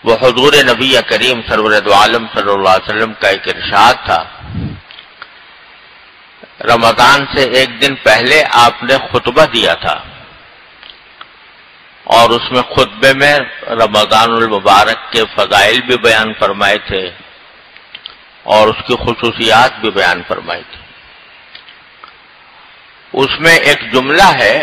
وہ حضور نبی کریم سرور دو عالم صلی اللہ علیہ وسلم کا ایک ارشاد تھا، رمضان سے ایک دن پہلے آپ نے خطبہ دیا تھا اور اس میں خطبے میں رمضان المبارک کے فضائل بھی بیان فرمائے تھے اور اس کی خصوصیات بھی بیان فرمائی تھی۔ اس میں ایک جملہ ہے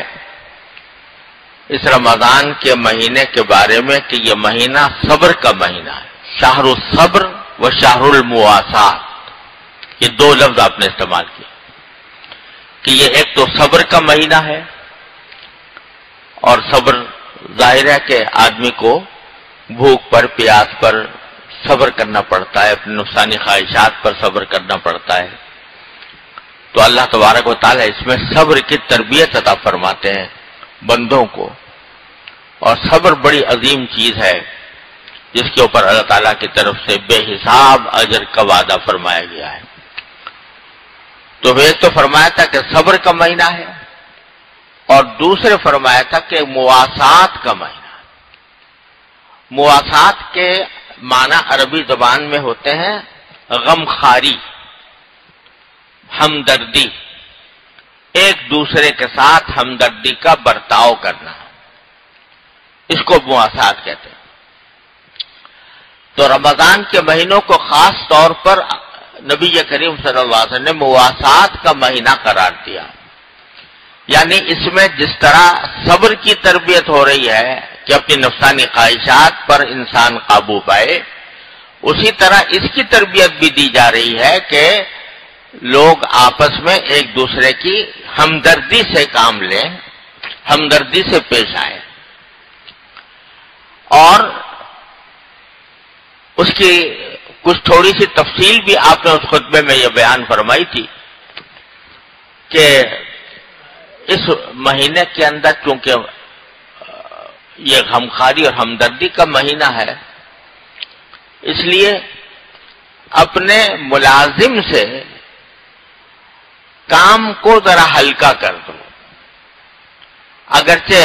اس رمضان کے مہینے کے بارے میں کہ یہ مہینہ صبر کا مہینہ ہے، شہر الصبر و شہر المواسات، یہ دو لفظ آپ نے استعمال کیے کہ یہ ایک تو صبر کا مہینہ ہے، اور صبر ظاہر ہے کہ آدمی کو بھوک پر پیاس پر صبر کرنا پڑتا ہے، اپنے نفسانی خواہشات پر صبر کرنا پڑتا ہے، تو اللہ تبارک و تعالیٰ اس میں صبر کی تربیت عطا فرماتے ہیں بندوں کو، اور صبر بڑی عظیم چیز ہے جس کے اوپر اللہ تعالیٰ کی طرف سے بے حساب اجر کا وعدہ فرمایا گیا ہے۔ تو ایک تو فرمایا تھا کہ صبر کا مہینہ ہے، اور دوسرے فرمایا تھا کہ مواسات کا مہینہ۔ مواسات کے معنی عربی زبان میں ہوتے ہیں غم خاری، ہمدردی، ایک دوسرے کے ساتھ ہمدردی کا برتاؤ کرنا، اس کو مواسات کہتے ہیں۔ تو رمضان کے مہینوں کو خاص طور پر نبی کریم صلی اللہ علیہ وسلم نے مواسات کا مہینہ قرار دیا، یعنی اس میں جس طرح صبر کی تربیت ہو رہی ہے کہ اپنی نفسانی خواہشات پر انسان قابو پائے، اسی طرح اس کی تربیت بھی دی جا رہی ہے کہ لوگ آپس میں ایک دوسرے کی ہمدردی سے کام لیں، ہمدردی سے پیش آئیں، اور اس کی کچھ تھوڑی سی تفصیل بھی آپ نے اس خطبے میں یہ بیان فرمائی تھی کہ اس مہینے کے اندر چونکہ یہ غمخواری اور ہمدردی کا مہینہ ہے، اس لیے اپنے ملازم سے کام کو ذرا ہلکا کر دو، اگرچہ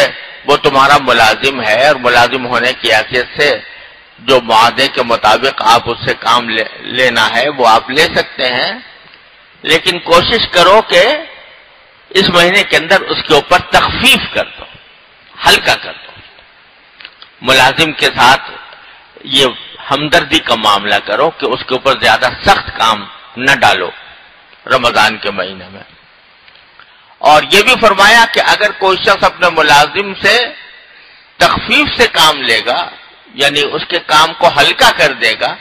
وہ تمہارا ملازم ہے اور ملازم ہونے کی حیثیت سے جو معاہدے کے مطابق آپ اس سے کام لینا ہے وہ آپ لے سکتے ہیں، لیکن کوشش کرو کہ اس مہینے کے اندر اس کے اوپر تخفیف کر دو، ہلکا کر دو، ملازم کے ساتھ یہ ہمدردی کا معاملہ کرو کہ اس کے اوپر زیادہ سخت کام نہ ڈالو رمضان کے مہینے میں۔ اور یہ بھی فرمایا کہ اگر کوئی شخص اپنے ملازم سے تخفیف سے کام لے گا، یعنی اس کے کام کو ہلکا کر دے گا،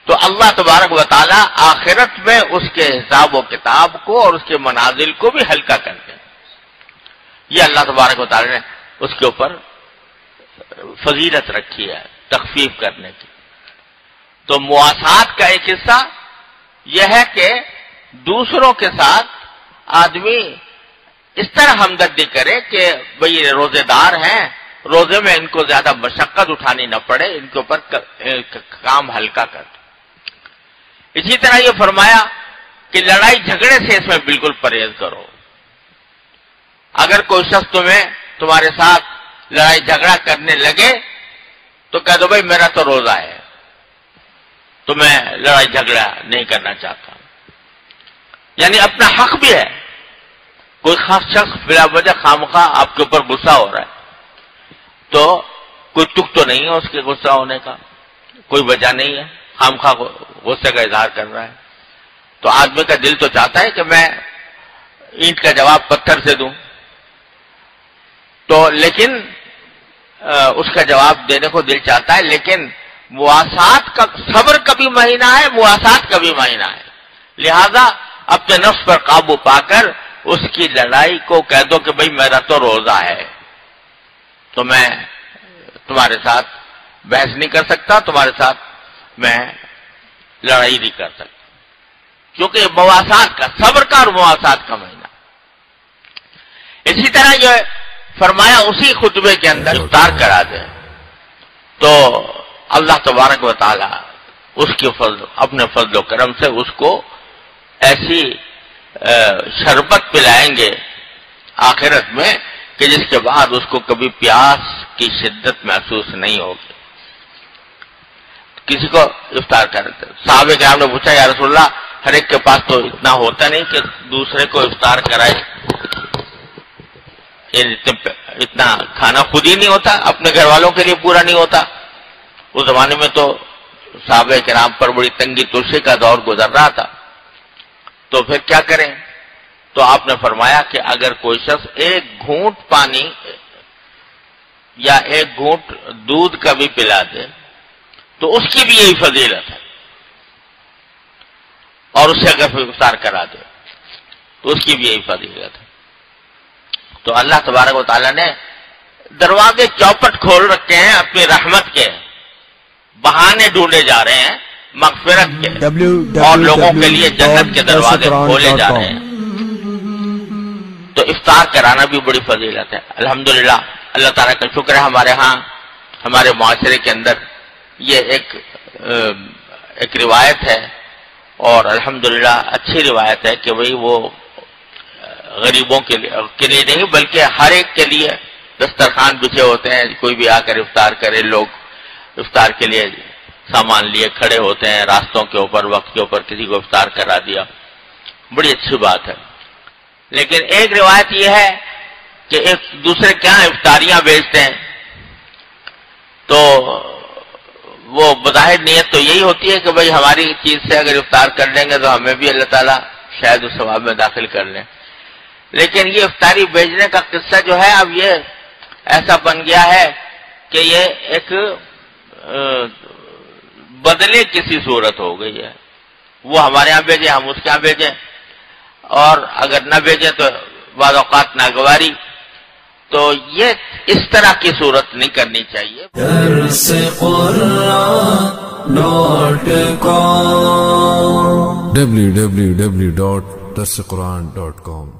تو اللہ تبارک و تعالیٰ آخرت میں اس کے حساب و کتاب کو اور اس کے منازل کو بھی ہلکا کر دے۔ یہ اللہ تبارک و تعالیٰ نے اس کے اوپر فضیلت رکھی ہے تخفیف کرنے کی۔ تو مواسات کا ایک حصہ یہ ہے کہ دوسروں کے ساتھ آدمی اس طرح ہمدردی کرے کہ بھئی روزے دار ہیں، روزے میں ان کو زیادہ مشقت اٹھانی نہ پڑے، ان کے اوپر کام ہلکا کر دو۔ اسی طرح یہ فرمایا کہ لڑائی جھگڑے سے اس میں بالکل پرہیز کرو۔ اگر کوئی شخص تمہارے ساتھ لڑائی جھگڑا کرنے لگے تو کہہ دو بھائی میرا تو روزہ ہے، تو میں لڑائی جھگڑا نہیں کرنا چاہتا، یعنی اپنا حق بھی ہے۔ کوئی خاص شخص بلا وجہ خامخواہ آپ کے اوپر غصہ ہو رہا ہے تو کوئی تک تو نہیں ہے اس کے غصہ ہونے کا، کوئی وجہ نہیں ہے، خامخواہ غصے کا اظہار کر رہا ہے، تو آدمی کا دل تو چاہتا ہے کہ میں اینٹ کا جواب پتھر سے دوں، تو لیکن اس کا جواب دینے کو دل چاہتا ہے، لیکن مواسات کا صبر کا بھی مہینہ ہے، مواسات کا بھی مہینہ ہے، لہذا اپنے نفس پر قابو پا کر اس کی لڑائی کو کہہ دو کہ بھئی میرا تو روزہ ہے، تو میں تمہارے ساتھ بحث نہیں کر سکتا، تمہارے ساتھ میں لڑائی نہیں کر سکتا، کیونکہ مواسات کا، صبر کا اور مواسات کا مہینہ۔ اسی طرح یہ فرمایا اسی خطبے کے اندر افطار کرا دیں تو اللہ تبارک و تعالی اس کی اپنے فضل و کرم سے اس کو ایسی شربت پلائیں گے آخرت میں کہ جس کے بعد اس کو کبھی پیاس کی شدت محسوس نہیں ہوگی۔ کسی کو افطار کرتے. صحابہ کرام نے پوچھا یا رسول اللہ ہر ایک کے پاس تو اتنا ہوتا نہیں کہ دوسرے کو افطار کرائے، اتنا کھانا خود ہی نہیں ہوتا، اپنے گھر والوں کے لیے پورا نہیں ہوتا. اس زمانے میں تو صحابہ کرام پر بڑی تنگی توشی کا دور گزر رہا تھا، تو پھر کیا کریں؟ تو آپ نے فرمایا کہ اگر کوئی شخص ایک گھونٹ پانی یا ایک گھونٹ دودھ کا بھی پلا دے تو اس کی بھی یہی فضیلت ہے، اور اسے اگر افطار کرا دے تو اس کی بھی یہی فضیلت ہے. تو اللہ تبارک و تعالیٰ نے دروازے چوپٹ کھول رکھے ہیں اپنی رحمت کے، بہانے ڈھونڈے جا رہے ہیں مغفرت کے، اور لوگوں کے لیے جنت کے دروازے کھولے جا رہے ہیں. تو افطار کرانا بھی بڑی فضیلت ہے. الحمدللہ اللہ تعالیٰ کا شکر ہے، ہمارے ہاں ہمارے معاشرے کے اندر یہ ایک روایت ہے، اور الحمدللہ اچھی روایت ہے کہ بھئی وہ غریبوں کے لیے نہیں بلکہ ہر ایک کے لیے دسترخوان بچھے ہوتے ہیں، کوئی بھی آ کر افطار کرے. لوگ افطار کے لیے سامان لیے کھڑے ہوتے ہیں راستوں کے اوپر، وقت کے اوپر کسی کو افطار کرا دیا، بڑی اچھی بات ہے. لیکن ایک روایت یہ ہے کہ ایک دوسرے کے یہاں افطاریاں بیچتے ہیں، تو وہ بظاہر نیت تو یہی ہوتی ہے کہ بھئی ہماری چیز سے اگر افطار کر لیں گے تو ہمیں بھی اللہ تعالیٰ شاید اس ثواب میں داخل کر لیں. لیکن یہ افطاری بیچنے کا قصہ جو ہے اب یہ ایسا بن گیا ہے کہ یہ ایک بدلے کسی صورت ہو گئی ہے. وہ ہمارے ہاں بھیجیں، ہم اس کے ہاں بھیجیں، اور اگر نہ بھیجیں تو بعض اوقات ناگواری. تو یہ اس طرح کی صورت نہیں کرنی چاہیے. www.darsequran.com